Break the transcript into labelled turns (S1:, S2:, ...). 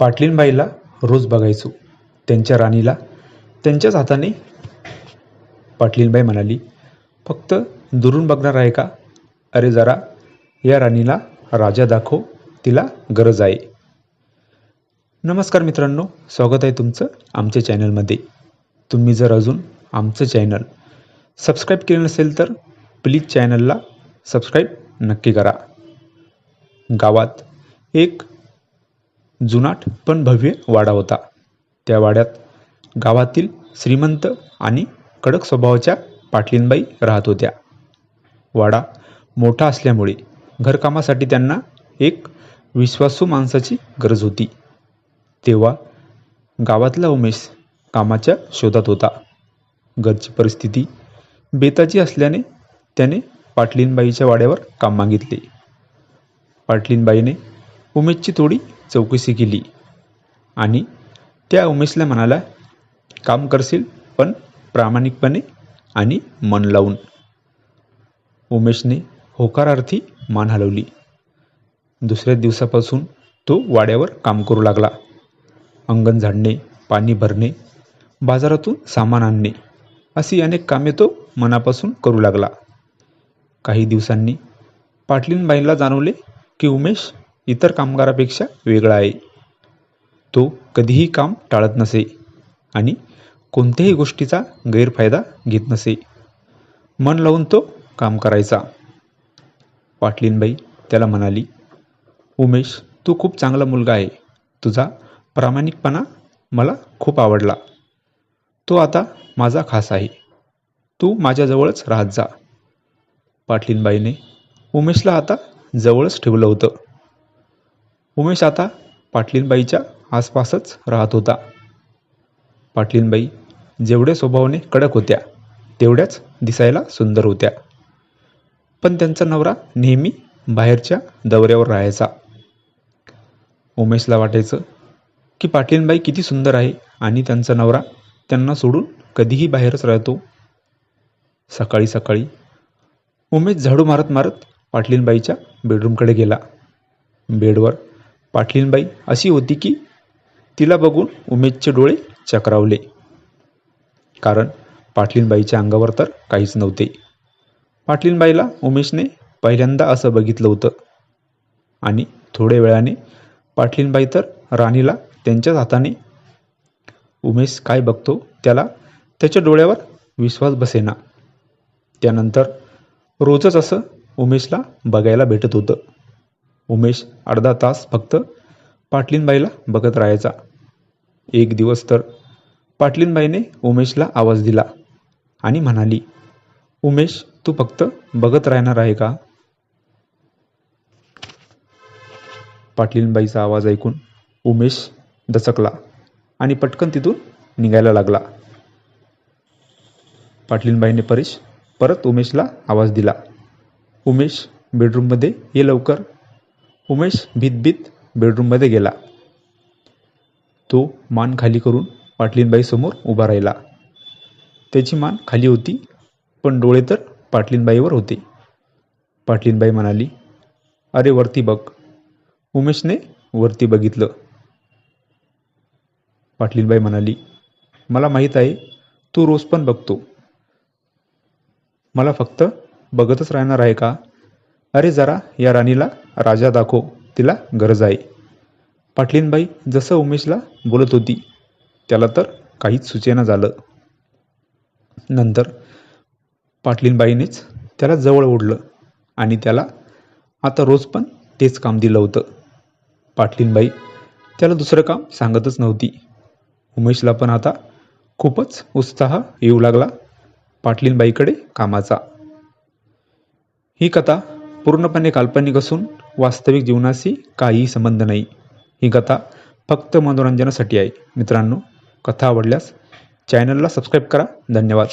S1: पाटलीनबाईला रोज बघायचो. त्यांच्या राणीला त्यांच्याच हाताने. पाटलीनबाई म्हणाली, फक्त दुरून बघणार आहे का? अरे जरा या राणीला राजा दाखव, तिला गरज आहे. नमस्कार मित्रांनो, स्वागत आहे तुमचं आमच्या चॅनलमध्ये. तुम्ही जर अजून आमचं चॅनल सबस्क्राईब केलं नसेल तर प्लीज चॅनलला सबस्क्राईब नक्की करा. गावात एक जुनाट पण भव्य वाडा होता. त्या वाड्यात गावातील श्रीमंत आणि कडक स्वभावाच्या पाटलीनबाई राहत होत्या. वाडा मोठा असल्यामुळे घरकामासाठी त्यांना एक विश्वासू माणसाची गरज होती. तेव्हा गावातला उमेश कामाच्या शोधात होता. घरची परिस्थिती बेताची असल्याने त्याने पाटलीनबाईच्या वाड्यावर काम मागितले. पाटलीनबाईने उमेशची थोडी चौकशी केली आणि त्या उमेशला म्हणाला, काम करशील पण प्रामाणिकपणे आणि मन लावून. उमेशने होकारार्थी मान हलवली. दुसऱ्या दिवसापासून तो वाड्यावर काम करू लागला. अंगण झाडणे, पाणी भरणे, बाजारातून सामान आणणे अशी अनेक कामे तो मनापासून करू लागला. काही दिवसांनी पाटलीनबाईंना जाणवले की उमेश इतर कामगारापेक्षा वेगळा आहे. तो कधीही काम टाळत नसे आणि कोणत्याही गोष्टीचा गैरफायदा घेत नसे. मन लावून तो काम करायचा. पाटलीनबाई त्याला म्हणाली, उमेश, तू खूप चांगला मुलगा आहे. तुझा प्रामाणिकपणा मला खूप आवडला. तो आता माझा खास आहे. तू माझ्याजवळच राहत जा. पाटलीनबाईने उमेशला आता जवळच ठेवलं होतं. उमेश आता पाटलीनबाईच्या आसपासच राहत होता. पाटलीनबाई जेवढ्या स्वभावाने कडक होत्या तेवढ्याच दिसायला सुंदर होत्या. पण त्यांचा नवरा नेहमी बाहेरच्या दौऱ्यावर राहायचा. उमेशला वाटायचं की पाटलीनबाई किती सुंदर आहे आणि त्यांचा नवरा त्यांना सोडून कधीही बाहेरच राहतो. सकाळी सकाळी उमेश झाडू मारत मारत पाटलीनबाईच्या बेडरूमकडे गेला. बेडवर पाटलीनबाई अशी होती की तिला बघून उमेशचे डोळे चक्रावले. कारण पाटलीनबाईच्या अंगावर तर काहीच नव्हते. पाटलीनबाईला उमेशने पहिल्यांदा असं बघितलं होतं आणि थोड्या वेळाने पाटलीनबाई तर राणीला त्यांच्याच हाताने. उमेश काय बघतो त्याला त्याच्या डोळ्यावर विश्वास बसेना. त्यानंतर रोजच असं उमेशला बघायला भेटत होतं. उमेश अर्धा तास फक्त पाटलीनबाईला बघत राहायचा. एक दिवस तर पाटलीनबाईने उमेशला आवाज दिला आणि म्हणाली, उमेश, तू फक्त बघत राहणार आहे का? पाटलीनबाईचा आवाज ऐकून उमेश दचकला आणि पटकन तिथून निघायला लागला. पाटलीनबाईने परत उमेशला आवाज दिला, उमेश, बेडरूममध्ये ये लवकर. उमेश भीत बेडरूममध्ये गेला. तो मान खाली करून पाटलीनबाई समोर उभा राहिला. त्याची मान खाली होती पण डोळे तर पाटलीनबाईवर होते. पाटलीनबाई म्हणाली, अरे वरती बघ. उमेशने वरती बघितलं. पाटलीनबाई म्हणाली, मला माहीत आहे तू रोज पण बघतो. मला फक्त बघतच राहणार आहे का? अरे जरा या राणीला राजा दाखव, तिला गरज आहे. पाटलीनबाई जसं उमेशला बोलत होती त्याला तर काहीच सुचेना झालं. नंतर पाटलीनबाईनेच त्याला जवळ ओढलं आणि त्याला आता रोज पण तेच काम दिलं होतं. पाटलीनबाई त्याला दुसरं काम सांगतच नव्हती. उमेशला पण आता खूपच उत्साह येऊ लागला पाटलीनबाईकडे कामाचा. ही कथा पूर्णपणे काल्पनिक असून वास्तविक जीवनाशी काहीही संबंध नाही. ही कथा फक्त मनोरंजनासाठी आहे. मित्रांनो, कथा आवडल्यास चॅनलला सबस्क्राईब करा. धन्यवाद.